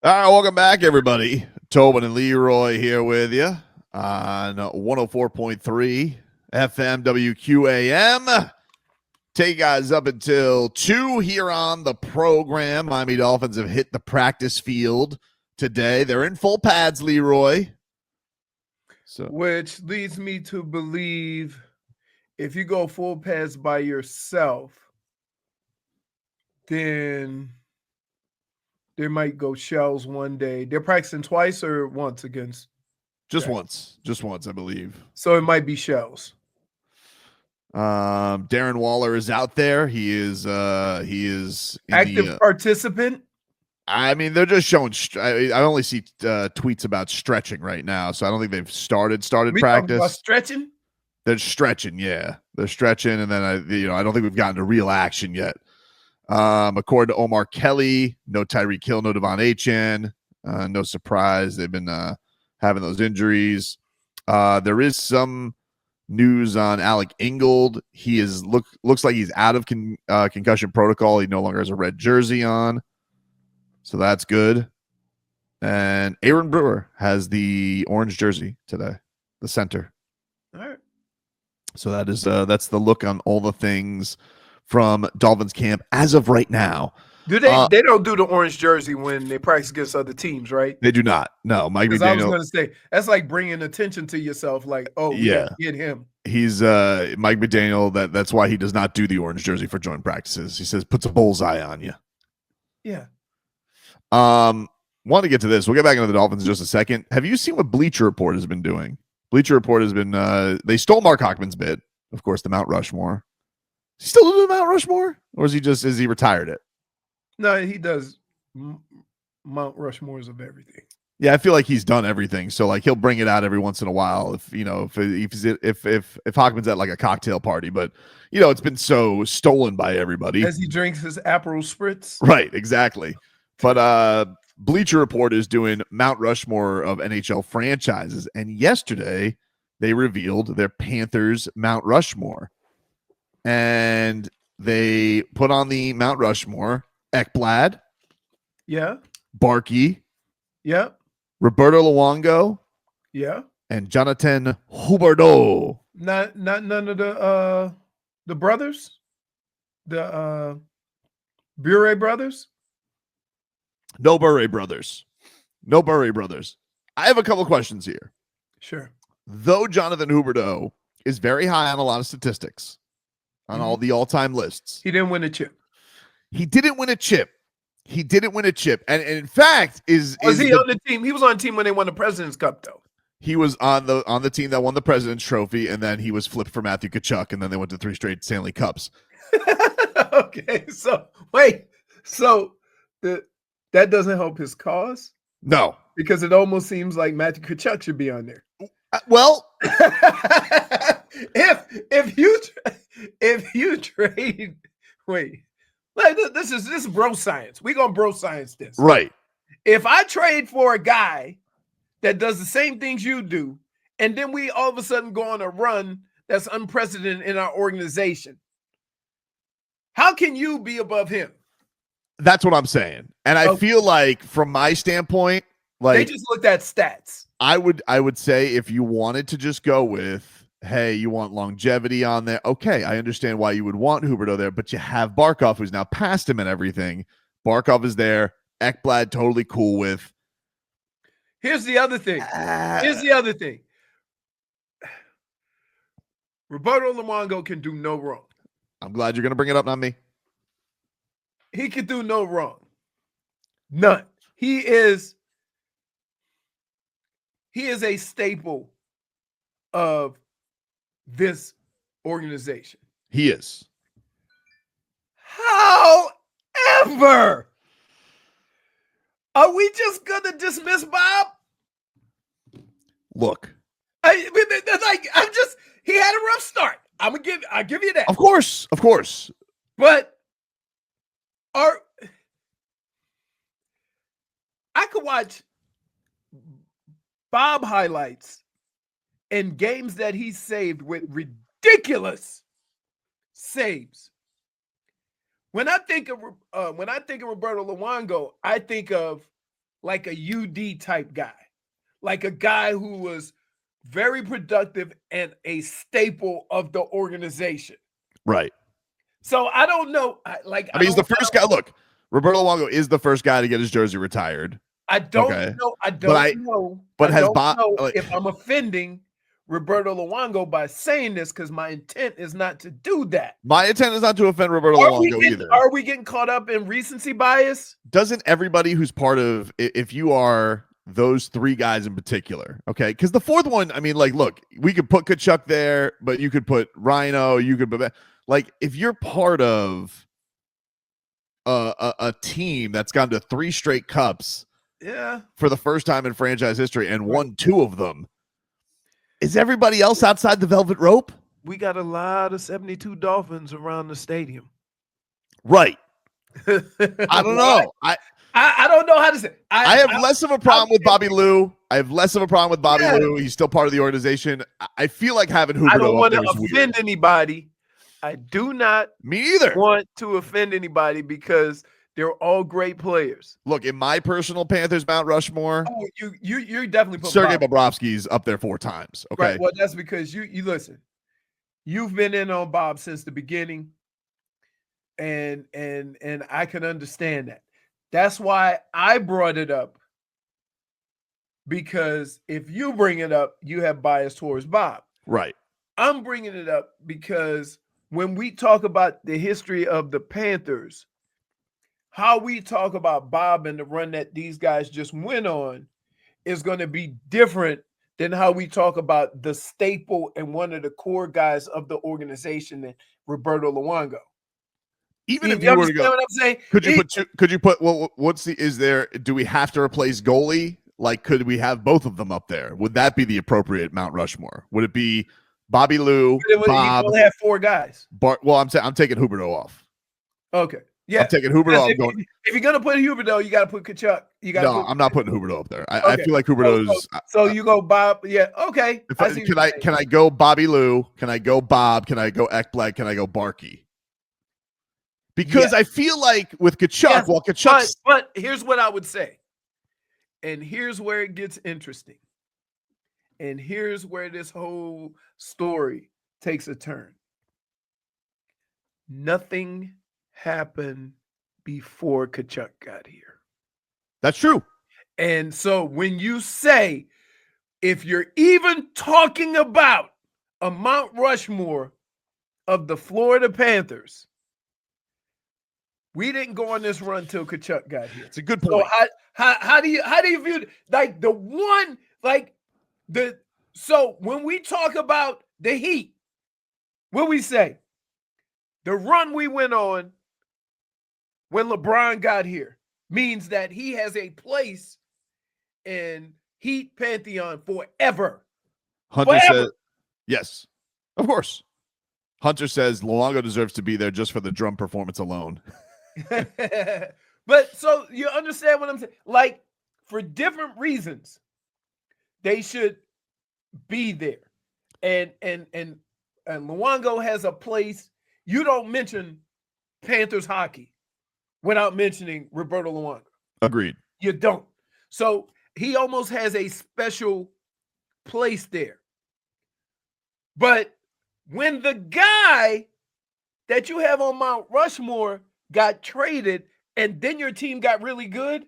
All right, welcome back, everybody. Tobin and Leroy here with you on 104.3 FM WQAM. Take you guys up until 2 here on the program. Miami Dolphins have hit the practice field today. They're in full pads, Leroy. Which leads me to believe if you go full pads by yourself, then they might go shells one day. They're practicing twice or once against? Just once, I believe. So it might be shells. Darren Waller is out there. He is active participant. I mean, they're just showing. I only see tweets about stretching right now, so I don't think they've started practice. About stretching. They're stretching, yeah. They're stretching, and then I don't think we've gotten to real action yet. According to Omar Kelly, no Tyreek Hill, no Devon Achane. No surprise, they've been having those injuries. There is some news on Alec Ingold. He is looks like he's out of concussion protocol. He no longer has a red jersey on, so that's good. And Aaron Brewer has the orange jersey today, the center. All right. So that's the look on all the things from Dolphins camp as of right now. Do they don't do the orange jersey when they practice against other teams, right? They do not. No, Mike McDaniel. I was going to say that's like bringing attention to yourself. Like, oh yeah, get him. He's Mike McDaniel. That's why he does not do the orange jersey for joint practices. He says puts a bullseye on you. Yeah. Want to get to this? We'll get back into the Dolphins in just a second. Have you seen what Bleacher Report has been doing? Bleacher Report has been they stole Mark Hockman's bit, of course, the Mount Rushmore. Is he still doing Mount Rushmore, or is he retired it? No, he does Mount Rushmores of everything. Yeah, I feel like he's done everything. So like he'll bring it out every once in a while if Hockman's at like a cocktail party, but it's been so stolen by everybody as he drinks his Aperol Spritz. Right, exactly. But Bleacher Report is doing Mount Rushmore of NHL franchises, and yesterday they revealed their Panthers Mount Rushmore, and they put on the Mount Rushmore Ekblad, Barkey, Roberto Luongo, and Jonathan Huberdeau. Not none of the brothers, the Bure brothers. No Bure brothers. No Bure brothers. I have a couple questions here. Sure. Though Jonathan Huberdeau is very high on a lot of statistics on all the all-time lists, he didn't win a chip. He didn't win a chip. And in fact, was he on the team? He was on the team when they won the President's Cup, though. He was on the team that won the President's Trophy, and then he was flipped for Matthew Tkachuk, and then they went to 3 straight Stanley Cups. Okay, so wait, that doesn't help his cause? No, because it almost seems like Matthew Tkachuk should be on there. Well, if you trade, wait. This is bro science. We're going to bro science this. Right. If I trade for a guy that does the same things you do, and then we all of a sudden go on a run that's unprecedented in our organization, how can you be above him? That's what I'm saying. And I feel like from my standpoint, like they just looked at stats. I would say if you wanted to just go with, hey, you want longevity on there. Okay, I understand why you would want Huberdeau there, but you have Barkov, who's now past him and everything. Barkov is there. Ekblad, totally cool with. Here's the other thing. Roberto Luongo can do no wrong. I'm glad you're going to bring it up, not me. He can do no wrong. None. He is a staple of this organization. He is. However, are we just gonna dismiss Bob? Look, he had a rough start. I'll give you that. Of course. But I could watch Bob highlights and games that he saved with ridiculous saves. When I think of Roberto Luongo, I think of like a UD type guy, like a guy who was very productive and a staple of the organization. Right. So I don't know. I mean, he's the first guy. Look, Roberto Luongo is the first guy to get his jersey retired. I don't know. I don't know. But I don't know if I'm offending Roberto Luongo by saying this, because my intent is not to do that. My intent is not to offend Roberto Luongo either. Are we getting caught up in recency bias? Doesn't everybody who's part of, if you are those three guys in particular, okay? Because the fourth one, I mean, like, look, we could put Kachuk there, but you could put Rhino, you could put, like, if you're part of a team that's gone to 3 straight cups, for the first time in franchise history and won 2 of them, is everybody else outside the velvet rope? We got a lot of 72 Dolphins around the stadium. Right. I don't know. I don't know how to say. I have less of a problem with Bobby Lou. Lou. He's still part of the organization. I feel like having Huberdeau. I don't want to offend anybody. I do not. Me either. Want to offend anybody because they're all great players. Look, in my personal Panthers Mount Rushmore, you definitely put Sergei Bobrovsky's up there 4 times. Okay. Right. Well, that's because you listen. You've been in on Bob since the beginning, and I can understand that. That's why I brought it up, because if you bring it up, you have bias towards Bob. Right. I'm bringing it up because when we talk about the history of the Panthers, how we talk about Bob and the run that these guys just went on is going to be different than how we talk about the staple and one of the core guys of the organization, and Roberto Luongo. Even if you were to go, what I'm saying? Could you put do we have to replace goalie? Like, could we have both of them up there? Would that be the appropriate Mount Rushmore? Would it be Bobby Lou, Bob? You only have 4 guys. I'm taking Huberdeau off. Okay. Yeah. I'm taking Huberdeau. If you're gonna put Huberdeau, you got to put Kachuk. I'm not putting Huberdeau up there. I feel like Huberdeau's. So you go Bob. Yeah. Okay. Can I go Bobby Lou? Can I go Bob? Can I go Ekblad? Can I go Barkey? Because I feel like with Kachuk, but here's what I would say, and here's where it gets interesting, and here's where this whole story takes a turn. Nothing happened before Kachuk got here. That's true. And so when you say, if you're even talking about a Mount Rushmore of the Florida Panthers, we didn't go on this run till Kachuk got here. It's a good point. So how do you view like the one, like so when we talk about the Heat, what we say? The run we went on when LeBron got here means that he has a place in Heat Pantheon forever. Hunter said, yes, of course. Hunter says Luongo deserves to be there just for the drum performance alone. But so you understand what I'm saying? Like, for different reasons, they should be there. And Luongo has a place. You don't mention Panthers hockey without mentioning Roberto Luongo. Agreed. You don't. So he almost has a special place there. But when the guy that you have on Mount Rushmore got traded and then your team got really good,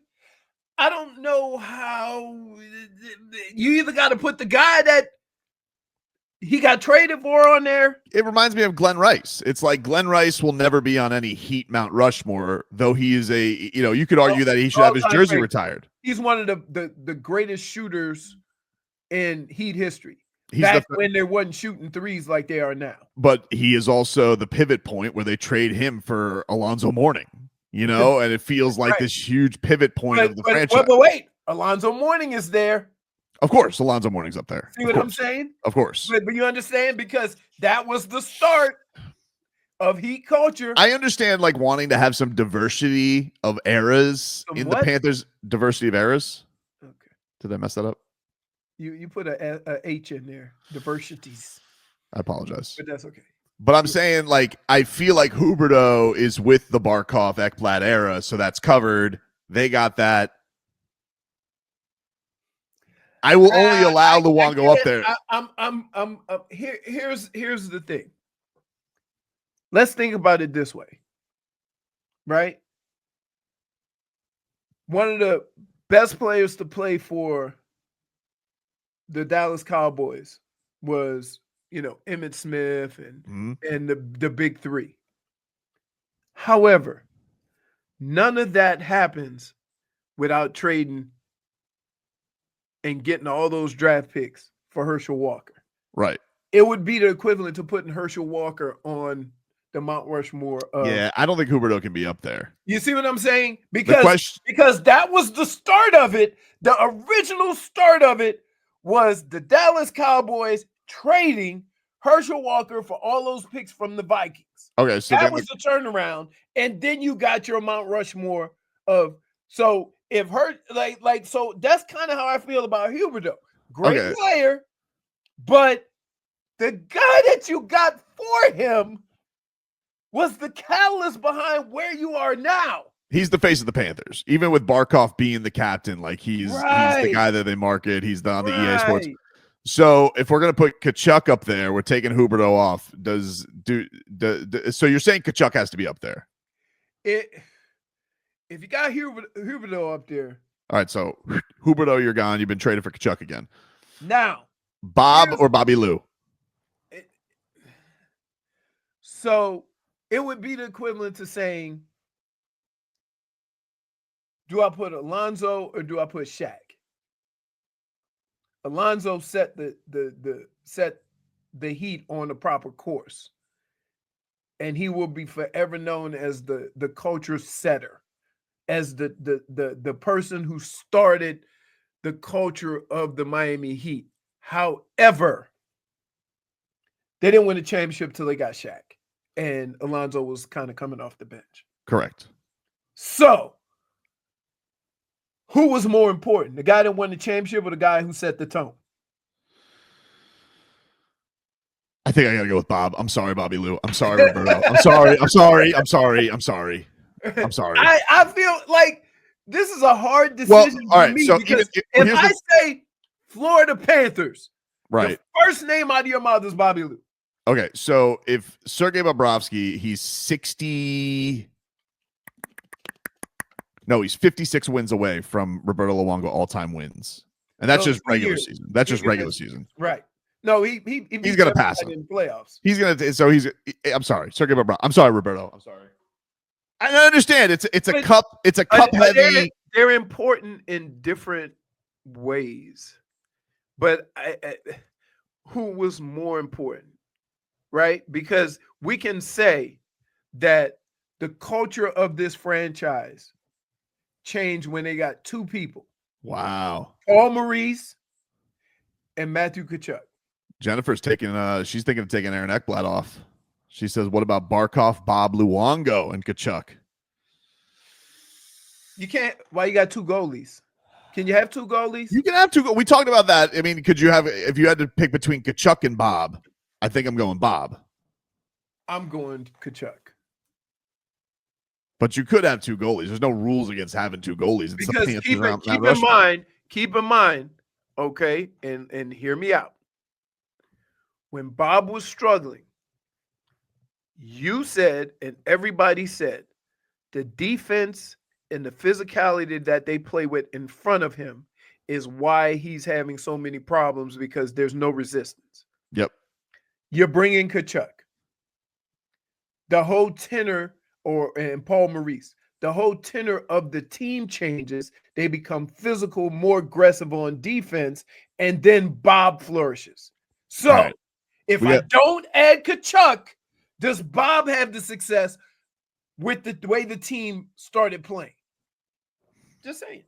I don't know how. You either got to put the guy that he got traded for on there. It reminds me of Glenn Rice. It's like Glenn Rice will never be on any Heat Mount Rushmore, though he is you could argue that he should have his jersey retired. He's one of the greatest shooters in Heat history. Back when they wasn't shooting threes like they are now. But he is also the pivot point where they trade him for Alonzo Mourning, and it feels like this huge pivot point of the franchise. But wait, Alonzo Mourning is there. Of course, Alonzo Mourning's up there. See what I'm saying? Of course. But you understand, because that was the start of Heat culture. I understand, like, wanting to have some diversity of eras in the Panthers. Diversity of eras. Okay. Did I mess that up? You put a H in there. Diversities. I apologize. But that's okay. But I'm saying, like, I feel like Huberdeau is with the Barkov Ekblad era, so that's covered. They got that. I will only allow Luongo up there. Here's the thing. Let's think about it this way, right? One of the best players to play for the Dallas Cowboys was, Emmitt Smith and the big three. However, none of that happens without trading and getting all those draft picks for Herschel Walker. Right. It would be the equivalent to putting Herschel Walker on the Mount Rushmore. Yeah, I don't think Huberdeau can be up there. You see what I'm saying? Because that was the start of it. The original start of it was the Dallas Cowboys trading Herschel Walker for all those picks from the Vikings. Okay, so that was the turnaround, and then you got your Mount Rushmore of so so that's kind of how I feel about Huberdeau. Great player, but the guy that you got for him was the catalyst behind where you are now. He's the face of the Panthers. Even with Barkov being the captain, like he's the guy that they market. He's on the EA Sports. So if we're gonna put Tkachuk up there, we're taking Huberdeau off. So you're saying Tkachuk has to be up there? If you got Huberdeau up there, all right. So Huberdeau, you're gone. You've been traded for Tkachuk again. Now, Bob or Bobby Lou? So it would be the equivalent to saying, do I put Alonzo or do I put Shaq? Alonzo set the Heat on the proper course, and he will be forever known as the culture setter, as the person who started the culture of the Miami Heat. However, they didn't win a championship till they got Shaq, and Alonzo was kind of coming off the bench. Correct. So, who was more important, the guy that won the championship or the guy who set the tone? I think I got to go with Bob. I'm sorry, Bobby Lou. I'm sorry, Roberto. I'm sorry. I feel like this is a hard decision for me because if I say Florida Panthers, right, the first name out of your mouth is Bobby Lou. Okay, so if Sergei Bobrovsky, he's 56 wins away from Roberto Luongo all-time wins, and that's just regular season. That's just regular season, right? No, he's gonna pass him in playoffs. He's gonna. So he's. I'm sorry, Sergei Bobrovsky. I'm sorry, Roberto. I'm sorry. I understand. It's a cup. It's a cup heavy. They're important in different ways, but who was more important, right? Because we can say that the culture of this franchise changed when they got two people. Wow. Paul Maurice and Matthew Tkachuk. Jennifer's she's thinking of taking Aaron Ekblad off. She says, what about Barkov, Bob Luongo, and Tkachuk? You can't. Why you got two goalies? Can you have two goalies? You can have two. We talked about that. I mean, could you have, if you had to pick between Tkachuk and Bob, I think I'm going Bob. I'm going Tkachuk. But you could have two goalies. There's no rules against having two goalies. It's because keep in mind, okay, and hear me out. When Bob was struggling, you said, and everybody said, the defense and the physicality that they play with in front of him is why he's having so many problems, because there's no resistance. Yep. You're bringing Tkachuk. The whole tenor, and Paul Maurice, the whole tenor of the team changes. They become physical, more aggressive on defense, and then Bob flourishes. So if I don't add Tkachuk, does Bob have the success with the way the team started playing? Just saying.